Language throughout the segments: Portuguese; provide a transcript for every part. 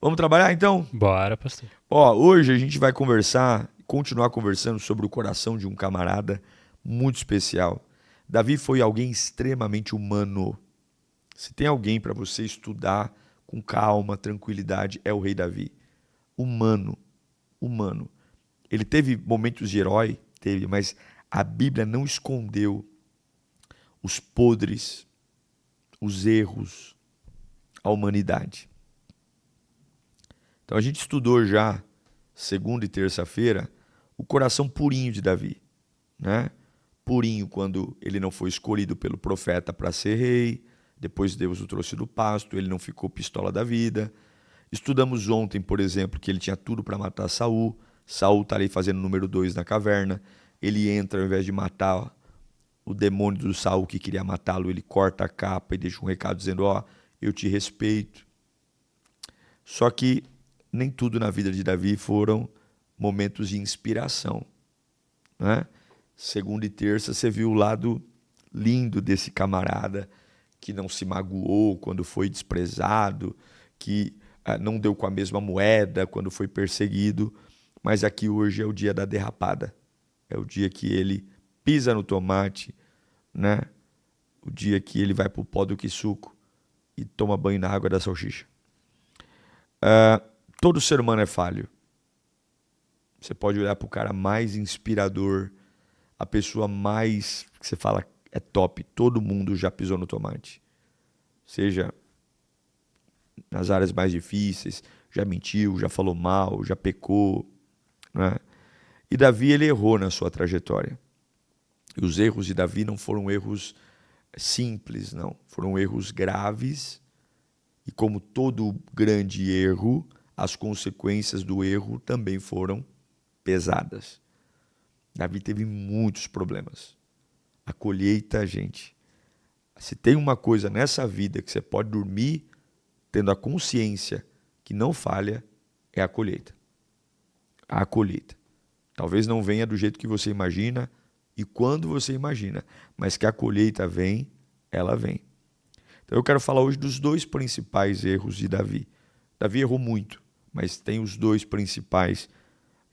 Vamos trabalhar então? Bora, pastor. Ó, hoje a gente vai continuar conversando sobre o coração de um camarada muito especial. Davi foi alguém extremamente humano. Se tem alguém para você estudar com calma, tranquilidade, é o rei Davi. Humano, humano. Ele teve momentos de herói, teve, mas a Bíblia não escondeu os podres, os erros, a humanidade. Então a gente estudou já, segunda e terça-feira, o coração purinho de Davi, né? Purinho quando ele não foi escolhido pelo profeta para ser rei, depois Deus o trouxe do pasto, ele não ficou pistola da vida. Estudamos ontem, por exemplo, que ele tinha tudo para matar Saul. Saul está ali fazendo número 2 na caverna. Ele entra, ao invés de matar o demônio do Saul que queria matá-lo, ele corta a capa e deixa um recado dizendo: ó, eu te respeito. Só que nem tudo na vida de Davi foram momentos de inspiração, né? Segunda e terça você viu o lado lindo desse camarada que não se magoou quando foi desprezado, que não deu com a mesma moeda quando foi perseguido, mas aqui hoje é o dia da derrapada. É o dia que ele pisa no tomate, né? O dia que ele vai para o pó do quisuco e toma banho na água da salsicha. Todo ser humano é falho. Você pode olhar para o cara mais inspirador, a pessoa mais que você fala é top. Todo mundo já pisou no tomate. Seja nas áreas mais difíceis, já mentiu, já falou mal, já pecou, né? E Davi, ele errou na sua trajetória. E os erros de Davi não foram erros simples, não. Foram erros graves. E como todo grande erro, as consequências do erro também foram pesadas. Davi teve muitos problemas. A colheita, gente, se tem uma coisa nessa vida que você pode dormir tendo a consciência que não falha, é a colheita. A colheita. Talvez não venha do jeito que você imagina e quando você imagina, mas que a colheita vem, ela vem. Então eu quero falar hoje dos dois principais erros de Davi. Davi errou muito, mas tem os dois principais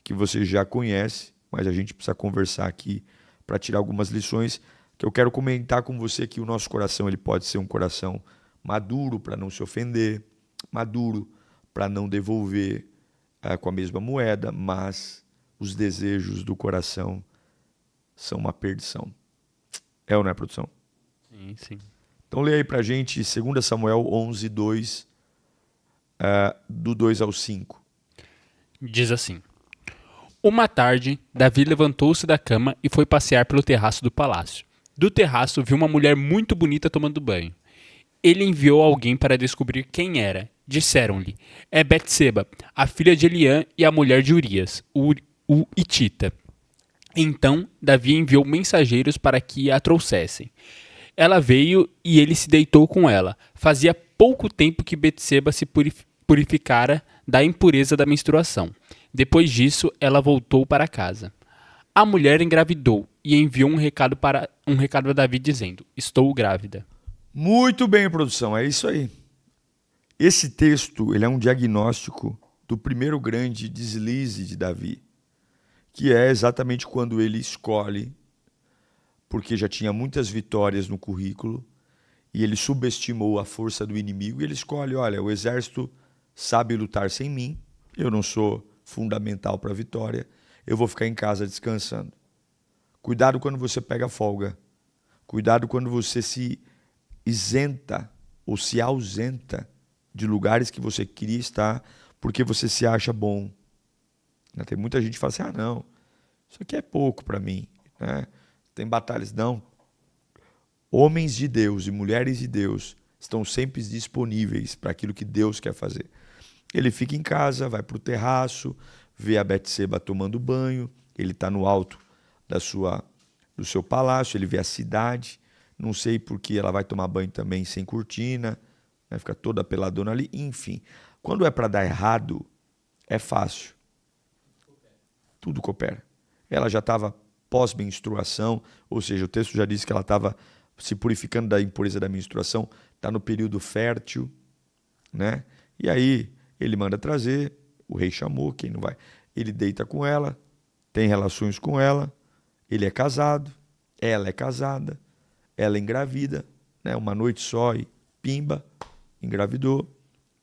que você já conhece, mas a gente precisa conversar aqui para tirar algumas lições que eu quero comentar com você que o nosso coração ele pode ser um coração maduro para não se ofender, maduro para não devolver com a mesma moeda, mas os desejos do coração são uma perdição. É ou não é, produção? Sim, sim. Então lê aí pra gente 2 Samuel 11, 2, do 2 ao 5. Diz assim: Uma tarde, Davi levantou-se da cama e foi passear pelo terraço do palácio. Do terraço viu uma mulher muito bonita tomando banho. Ele enviou alguém para descobrir quem era. Disseram-lhe: É Betseba, a filha de Eliã e a mulher de Urias, o Hitita. Então Davi enviou mensageiros para que a trouxessem. Ela veio e ele se deitou com ela. Fazia pouco tempo que Betseba se purificara da impureza da menstruação. Depois disso, ela voltou para casa. A mulher engravidou e enviou um recado a Davi dizendo: Estou grávida. Muito bem, produção, é isso aí. Esse texto ele é um diagnóstico do primeiro grande deslize de Davi, que é exatamente quando ele escolhe, porque já tinha muitas vitórias no currículo, e ele subestimou a força do inimigo, e ele escolhe, olha, o exército sabe lutar sem mim, eu não sou fundamental para a vitória, eu vou ficar em casa descansando. Cuidado quando você pega folga. Cuidado quando você se isenta ou se ausenta de lugares que você queria estar porque você se acha bom. Tem muita gente que fala assim, não, isso aqui é pouco para mim. Tem batalhas, não. Homens de Deus e mulheres de Deus estão sempre disponíveis para aquilo que Deus quer fazer. Ele fica em casa, vai para o terraço, vê a Betseba tomando banho, ele está no alto do seu palácio, ele vê a cidade, não sei porque ela vai tomar banho também sem cortina, fica toda peladona ali, enfim. Quando é para dar errado, é fácil. Tudo coopera. Ela já estava pós-menstruação, ou seja, o texto já disse que ela estava se purificando da impureza da menstruação, está no período fértil, né? E aí Ele manda trazer, o rei chamou, quem não vai? Ele deita com ela, tem relações com ela, ele é casado, ela é casada, ela engravida, né? Uma noite só e pimba, engravidou,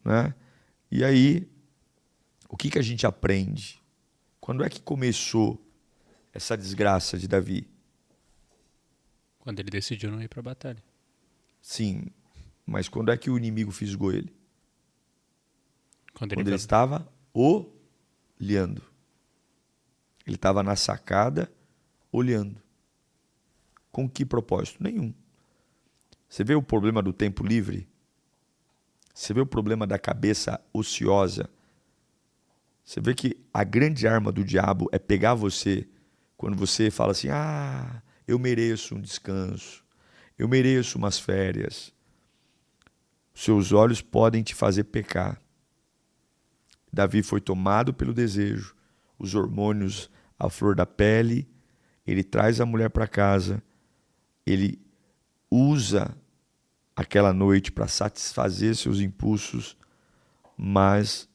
né? E aí, o que a gente aprende? Quando é que começou essa desgraça de Davi? Quando ele decidiu não ir para a batalha. Sim, mas quando é que o inimigo fisgou ele? Quando Quando ele estava olhando. Ele estava na sacada olhando. Com que propósito? Nenhum. Você vê o problema do tempo livre? Você vê o problema da cabeça ociosa? Você vê que a grande arma do diabo é pegar você quando você fala assim, eu mereço um descanso, eu mereço umas férias. Seus olhos podem te fazer pecar. Davi foi tomado pelo desejo, os hormônios à flor da pele, ele traz a mulher para casa, ele usa aquela noite para satisfazer seus impulsos, mas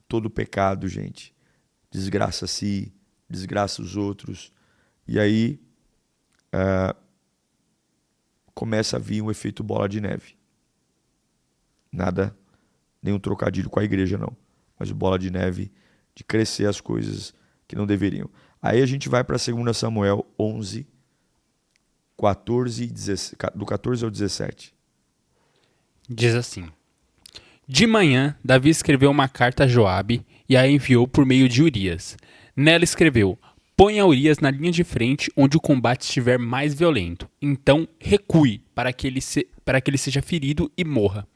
todo pecado, gente, desgraça a si, desgraça os outros, e aí começa a vir um efeito bola de neve. Nada, nenhum trocadilho com a igreja não, mas o bola de neve de crescer as coisas que não deveriam. Aí a gente vai para 2 Samuel 11, 14, do 14 ao 17. Diz assim: De manhã, Davi escreveu uma carta a Joabe e a enviou por meio de Urias. Nela escreveu: Ponha Urias na linha de frente onde o combate estiver mais violento. Então recue para que ele seja ferido e morra.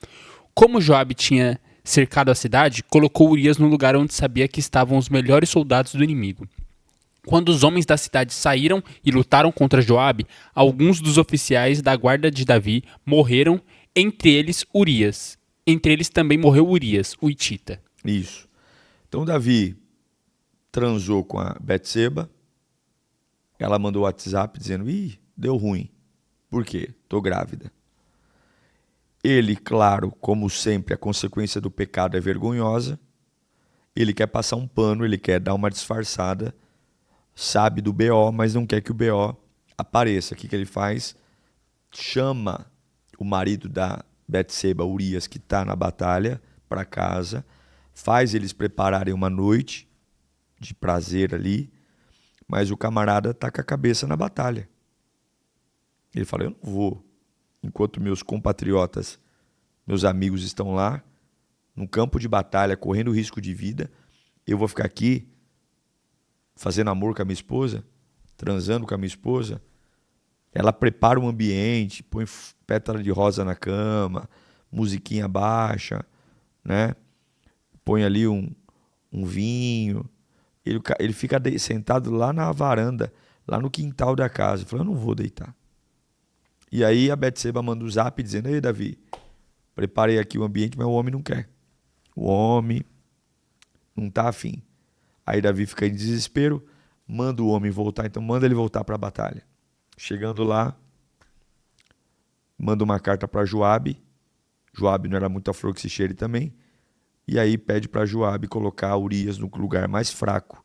Como Joabe tinha cercado a cidade, colocou Urias no lugar onde sabia que estavam os melhores soldados do inimigo. Quando os homens da cidade saíram e lutaram contra Joabe, alguns dos oficiais da guarda de Davi morreram, entre eles Urias. Entre eles também morreu Urias, o hitita. Isso. Então Davi transou com a Betseba, ela mandou o WhatsApp dizendo, deu ruim. Por quê? Tô grávida. Ele, claro, como sempre, a consequência do pecado é vergonhosa, ele quer passar um pano, ele quer dar uma disfarçada, sabe do BO, mas não quer que o BO apareça. O que ele faz? Chama o marido da Betseba, Urias, que está na batalha, para casa, faz eles prepararem uma noite de prazer ali, mas o camarada está com a cabeça na batalha. Ele fala, eu não vou, enquanto meus compatriotas, meus amigos estão lá, no campo de batalha, correndo risco de vida, eu vou ficar aqui fazendo amor com a minha esposa, transando com a minha esposa. Ela prepara um ambiente, põe pétala de rosa na cama, musiquinha baixa, né? Põe ali um vinho. Ele fica sentado lá na varanda, lá no quintal da casa. Ele falou, eu não vou deitar. E aí a Betseba manda um zap dizendo, ei Davi, preparei aqui o ambiente, mas o homem não quer. O homem não está afim. Aí Davi fica em desespero, manda o homem voltar, então manda ele voltar para a batalha. Chegando lá, manda uma carta para Joabe. Joabe não era muito a flor que se cheire também. E aí pede para Joabe colocar Urias no lugar mais fraco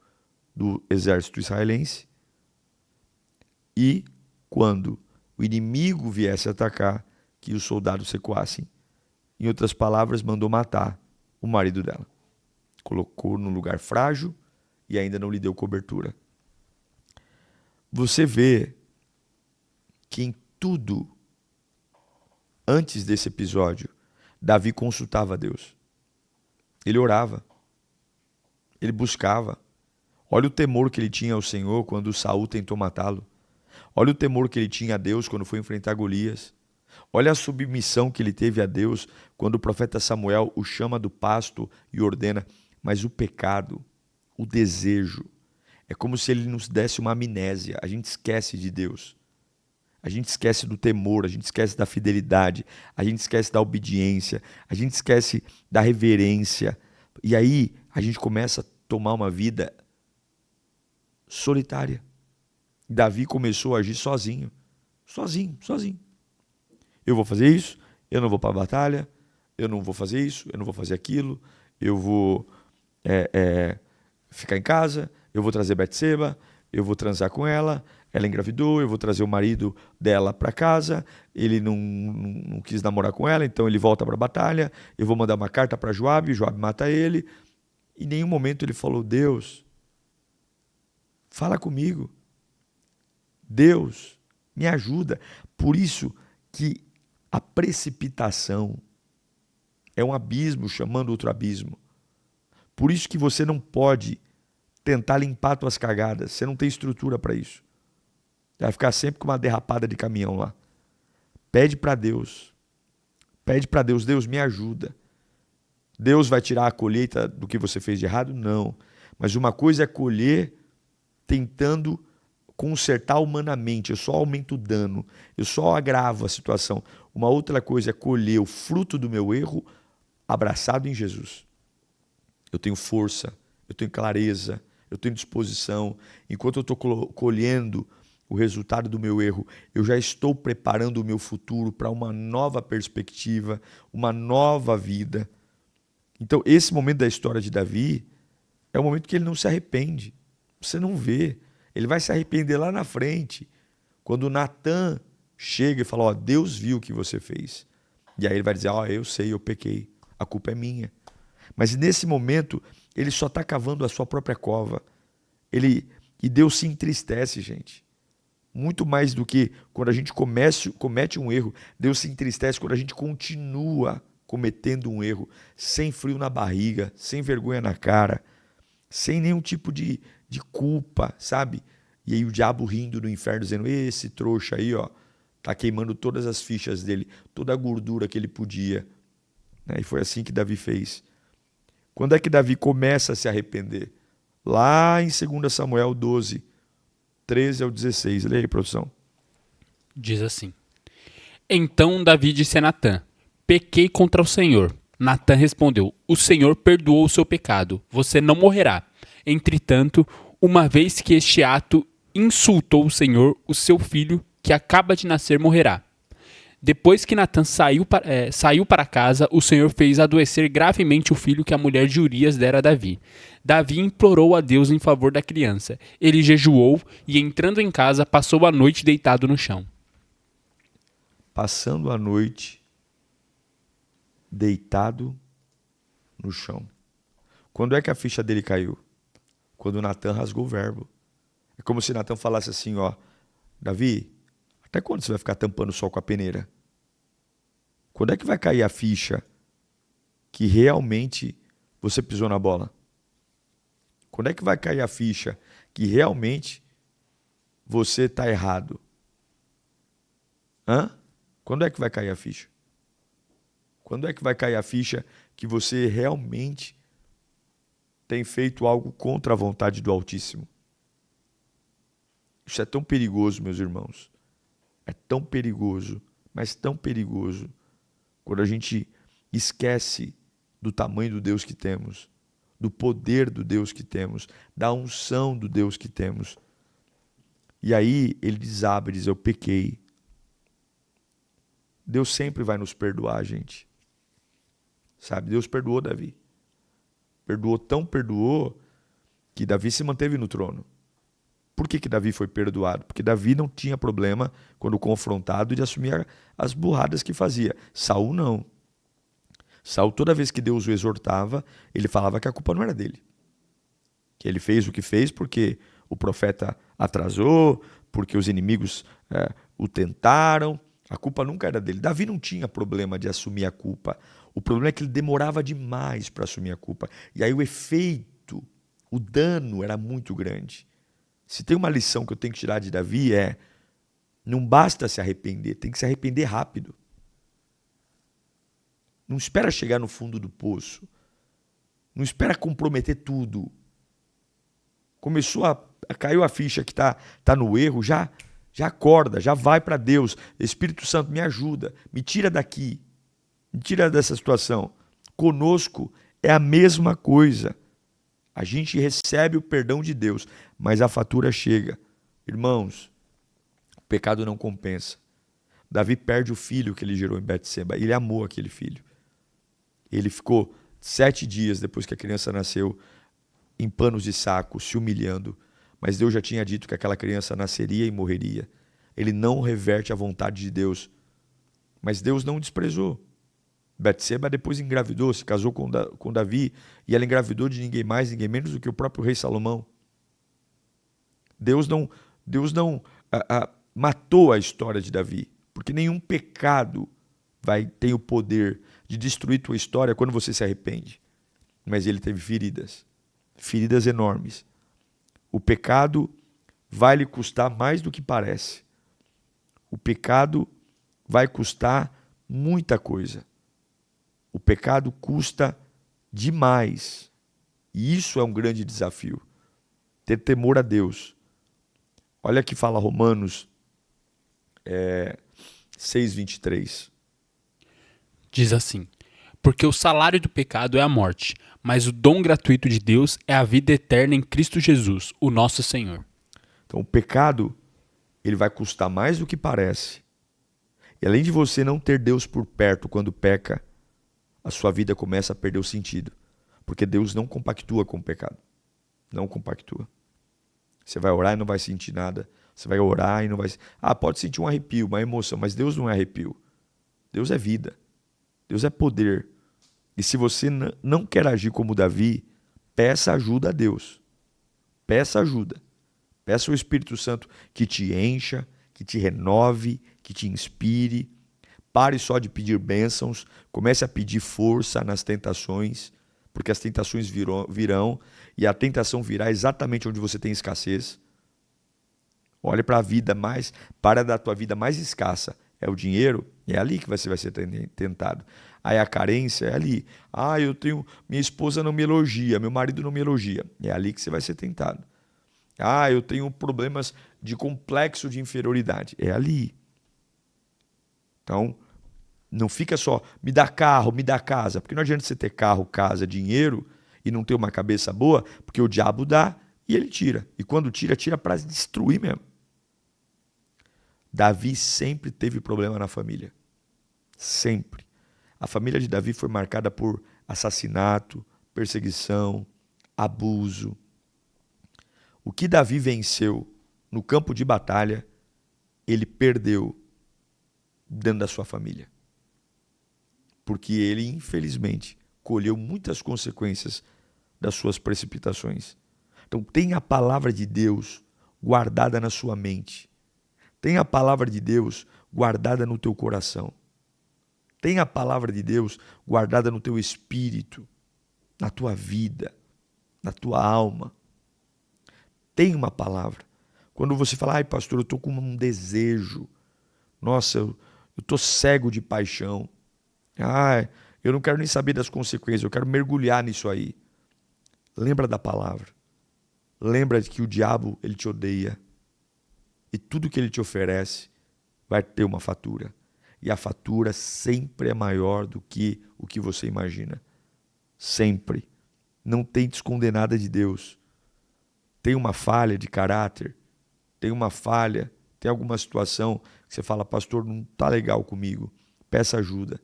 do exército israelense. E quando o inimigo viesse atacar, que os soldados recuassem. Em outras palavras, mandou matar o marido dela. Colocou no lugar frágil e ainda não lhe deu cobertura. Você vê que em tudo, antes desse episódio, Davi consultava a Deus. Ele orava. Ele buscava. Olha o temor que ele tinha ao Senhor quando Saul tentou matá-lo. Olha o temor que ele tinha a Deus quando foi enfrentar Golias. Olha a submissão que ele teve a Deus quando o profeta Samuel o chama do pasto e ordena. Mas o pecado, o desejo, é como se ele nos desse uma amnésia. A gente esquece de Deus. A gente esquece do temor, a gente esquece da fidelidade, a gente esquece da obediência, a gente esquece da reverência. E aí a gente começa a tomar uma vida solitária. Davi começou a agir sozinho. Sozinho. Eu vou fazer isso, eu não vou para a batalha, eu não vou fazer isso, eu não vou fazer aquilo, eu vou ficar em casa, eu vou trazer Betseba, eu vou transar com ela engravidou, eu vou trazer o marido dela para casa, ele não quis namorar com ela, então ele volta para a batalha, eu vou mandar uma carta para Joabe mata ele. Em nenhum momento ele falou, Deus, fala comigo. Deus, me ajuda. Por isso que a precipitação é um abismo chamando outro abismo. Por isso que você não pode tentar limpar suas cagadas. Você não tem estrutura para isso. Vai ficar sempre com uma derrapada de caminhão lá. Pede para Deus. Pede para Deus, Deus, me ajuda. Deus vai tirar a colheita do que você fez de errado? Não. Mas uma coisa é colher tentando consertar humanamente. Eu só aumento o dano. Eu só agravo a situação. Uma outra coisa é colher o fruto do meu erro abraçado em Jesus. Eu tenho força, eu tenho clareza, eu tenho disposição. Enquanto eu estou colhendo o resultado do meu erro, eu já estou preparando o meu futuro para uma nova perspectiva, uma nova vida. Então, esse momento da história de Davi é o momento que ele não se arrepende. Você não vê. Ele vai se arrepender lá na frente, quando Natan chega e fala, Deus viu o que você fez. E aí ele vai dizer, eu sei, eu pequei, a culpa é minha. Mas nesse momento, ele só está cavando a sua própria cova. E Deus se entristece, gente. Muito mais do que quando a gente comete um erro, Deus se entristece quando a gente continua cometendo um erro, sem frio na barriga, sem vergonha na cara, sem nenhum tipo de culpa, sabe? E aí o diabo rindo no inferno, dizendo, esse trouxa aí, tá queimando todas as fichas dele, toda a gordura que ele podia. E foi assim que Davi fez. Quando é que Davi começa a se arrepender? Lá em 2 Samuel 12, 13 ao 16. Leia aí, produção. Diz assim. Então Davi disse a Natã, pequei contra o Senhor. Natã respondeu, o Senhor perdoou o seu pecado, você não morrerá. Entretanto, uma vez que este ato insultou o Senhor, o seu filho, que acaba de nascer, morrerá. Depois que Natã saiu para casa, o Senhor fez adoecer gravemente o filho que a mulher de Urias dera a Davi. Davi implorou a Deus em favor da criança. Ele jejuou e, entrando em casa, passou a noite deitado no chão. Passando a noite deitado no chão. Quando é que a ficha dele caiu? Quando Natã rasgou o verbo. É como se Natã falasse assim, Davi, até quando você vai ficar tampando o sol com a peneira? Quando é que vai cair a ficha que realmente você pisou na bola? Quando é que vai cair a ficha que realmente você está errado? Quando é que vai cair a ficha? Quando é que vai cair a ficha que você realmente tem feito algo contra a vontade do Altíssimo? Isso é tão perigoso, meus irmãos. É tão perigoso, mas tão perigoso, quando a gente esquece do tamanho do Deus que temos, do poder do Deus que temos, da unção do Deus que temos. E aí ele desaba e diz, eu pequei. Deus sempre vai nos perdoar, gente. Sabe, Deus perdoou Davi. Perdoou, que Davi se manteve no trono. Por que Davi foi perdoado? Porque Davi não tinha problema, quando confrontado, de assumir as burradas que fazia. Saul não. Saul, toda vez que Deus o exortava, ele falava que a culpa não era dele. Que ele fez o que fez porque o profeta atrasou, porque os inimigos o tentaram. A culpa nunca era dele. Davi não tinha problema de assumir a culpa. O problema é que ele demorava demais para assumir a culpa. E aí o efeito, o dano era muito grande. Se tem uma lição que eu tenho que tirar de Davi não basta se arrepender, tem que se arrepender rápido. Não espera chegar no fundo do poço. Não espera comprometer tudo. Caiu a ficha que tá no erro, já acorda, já vai para Deus. Espírito Santo, me ajuda, me tira daqui, me tira dessa situação. Conosco é a mesma coisa. A gente recebe o perdão de Deus, mas a fatura chega. Irmãos, o pecado não compensa. Davi perde o filho que ele gerou em Betseba. Ele amou aquele filho. Ele ficou 7 dias depois que a criança nasceu em panos de saco, se humilhando. Mas Deus já tinha dito que aquela criança nasceria e morreria. Ele não reverte a vontade de Deus. Mas Deus não desprezou. Betseba depois engravidou, se casou com Davi, e ela engravidou de ninguém mais, ninguém menos do que o próprio rei Salomão. Deus não matou a história de Davi, porque nenhum pecado tem o poder de destruir tua história quando você se arrepende. Mas ele teve feridas enormes. O pecado vai lhe custar mais do que parece. O pecado vai custar muita coisa. O pecado custa demais. E isso é um grande desafio. Ter temor a Deus. Olha que fala Romanos 6:23. Diz assim: porque o salário do pecado é a morte, mas o dom gratuito de Deus é a vida eterna em Cristo Jesus, o nosso Senhor. Então o pecado, ele vai custar mais do que parece. E além de você não ter Deus por perto quando peca, a sua vida começa a perder o sentido. Porque Deus não compactua com o pecado. Não compactua. Você vai orar e não vai sentir nada. Você vai orar e não vai... pode sentir um arrepio, uma emoção, mas Deus não é arrepio. Deus é vida. Deus é poder. E se você não quer agir como Davi, peça ajuda a Deus. Peça ajuda. Peça ao Espírito Santo que te encha, que te renove, que te inspire. Pare só de pedir bênçãos. Comece a pedir força nas tentações, porque as tentações virão e a tentação virá exatamente onde você tem escassez. Olhe para a vida para da tua vida mais escassa. É o dinheiro, é ali que você vai ser tentado. Aí a carência é ali. Minha esposa não me elogia, meu marido não me elogia. É ali que você vai ser tentado. Eu tenho problemas de complexo de inferioridade. É ali. Então, não fica só, me dá carro, me dá casa. Porque não adianta você ter carro, casa, dinheiro e não ter uma cabeça boa, porque o diabo dá e ele tira. E quando tira, tira para destruir mesmo. Davi sempre teve problema na família. Sempre. A família de Davi foi marcada por assassinato, perseguição, abuso. O que Davi venceu no campo de batalha, ele perdeu dentro da sua família. Porque ele, infelizmente, colheu muitas consequências das suas precipitações. Então, tenha a palavra de Deus guardada na sua mente. Tenha a palavra de Deus guardada no teu coração. Tenha a palavra de Deus guardada no teu espírito, na tua vida, na tua alma. Tenha uma palavra. Quando você fala, pastor, eu estou com um desejo. Nossa, eu estou cego de paixão. Eu não quero nem saber das consequências, eu quero mergulhar nisso aí. Lembra da palavra. Lembra de que o diabo, ele te odeia. E tudo que ele te oferece vai ter uma fatura. E a fatura sempre é maior do que o que você imagina. Sempre. Não tente esconder nada de Deus. Tem uma falha de caráter, tem uma falha, tem alguma situação que você fala, pastor, não está legal comigo. Peça ajuda.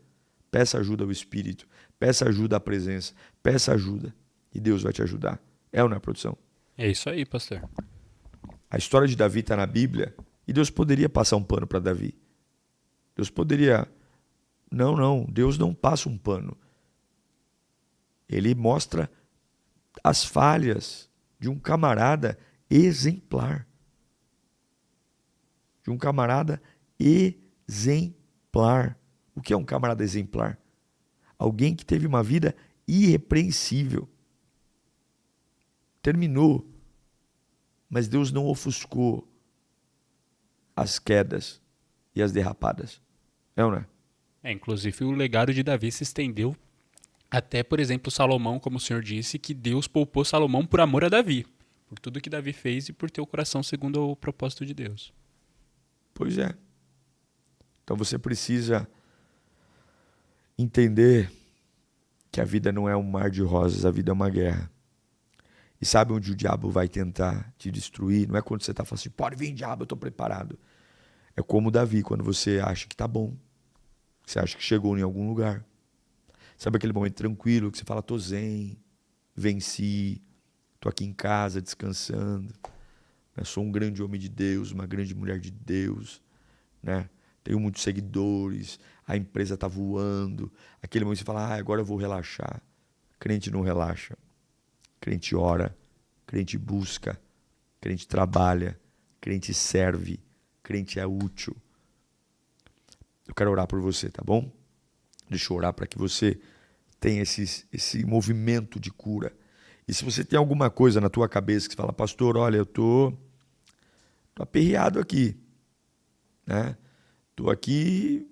Peça ajuda ao Espírito. Peça ajuda à presença. Peça ajuda. E Deus vai te ajudar. É ou não é, produção? É isso aí, pastor. A história de Davi está na Bíblia e Deus poderia passar um pano para Davi. Deus poderia... Não. Deus não passa um pano. Ele mostra as falhas de um camarada exemplar. De um camarada exemplar. O que é um camarada exemplar? Alguém que teve uma vida irrepreensível. Terminou. Mas Deus não ofuscou as quedas e as derrapadas. É ou não é? Inclusive o legado de Davi se estendeu até, por exemplo, Salomão, como o senhor disse, que Deus poupou Salomão por amor a Davi. Por tudo que Davi fez e por ter o coração segundo o propósito de Deus. Pois é. Então você precisa entender que a vida não é um mar de rosas, a vida é uma guerra. E sabe onde o diabo vai tentar te destruir? Não é quando você está falando assim, pode vir diabo, eu estou preparado. É como Davi, quando você acha que está bom. Você acha que chegou em algum lugar. Sabe aquele momento tranquilo que você fala, tô zen, venci, tô aqui em casa descansando, né? Sou um grande homem de Deus, uma grande mulher de Deus, né? Tenho muitos seguidores, a empresa tá voando. Aquele momento que você fala, agora eu vou relaxar. Crente não relaxa. Crente ora, crente busca, crente trabalha, crente serve, crente é útil. Eu quero orar por você, tá bom? Deixa eu orar para que você tenha esse movimento de cura. E se você tem alguma coisa na tua cabeça que você fala, pastor, olha, eu tô aperreado aqui, né? Tô aqui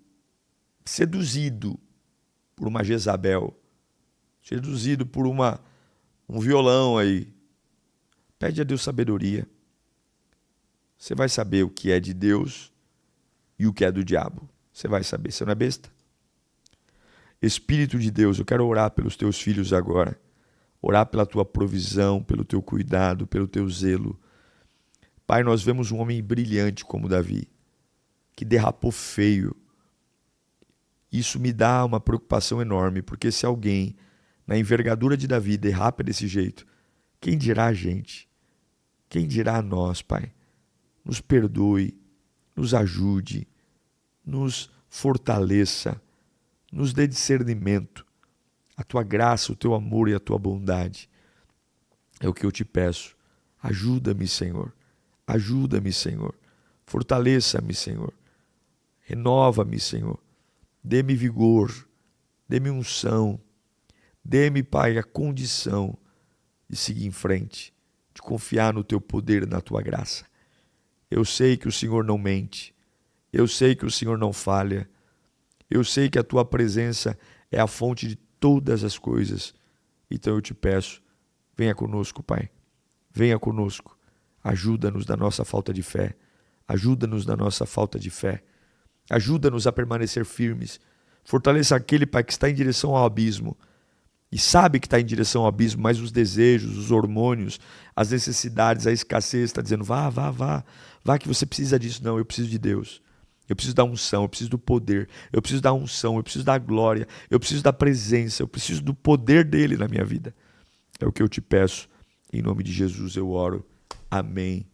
seduzido por uma Jezabel, seduzido por um violão aí. Pede a Deus sabedoria. Você vai saber o que é de Deus e o que é do diabo. Você vai saber, você não é besta? Espírito de Deus, eu quero orar pelos teus filhos agora. Orar pela tua provisão, pelo teu cuidado, pelo teu zelo. Pai, nós vemos um homem brilhante como Davi, que derrapou feio. Isso me dá uma preocupação enorme, porque se alguém, na envergadura de Davi, derrapa desse jeito, quem dirá a gente? Quem dirá a nós, Pai? Nos perdoe, nos ajude, nos fortaleça, nos dê discernimento, a tua graça, o teu amor e a tua bondade. É o que eu te peço. Ajuda-me, Senhor. Ajuda-me, Senhor. Fortaleça-me, Senhor. Renova-me, Senhor. Dê-me vigor. Dê-me unção. Dê-me, Pai, a condição de seguir em frente, de confiar no teu poder e na tua graça. Eu sei que o Senhor não mente. Eu sei que o Senhor não falha. Eu sei que a tua presença é a fonte de todas as coisas. Então eu te peço, venha conosco, Pai. Venha conosco. Ajuda-nos na nossa falta de fé. Ajuda-nos na nossa falta de fé. Ajuda-nos a permanecer firmes. Fortaleça aquele, Pai, que está em direção ao abismo. E sabe que está em direção ao abismo, mas os desejos, os hormônios, as necessidades, a escassez, está dizendo, vá, que você precisa disso. Não, eu preciso de Deus. Eu preciso da unção, eu preciso do poder, eu preciso da unção, eu preciso da glória, eu preciso da presença, eu preciso do poder dele na minha vida. É o que eu te peço. Em nome de Jesus eu oro. Amém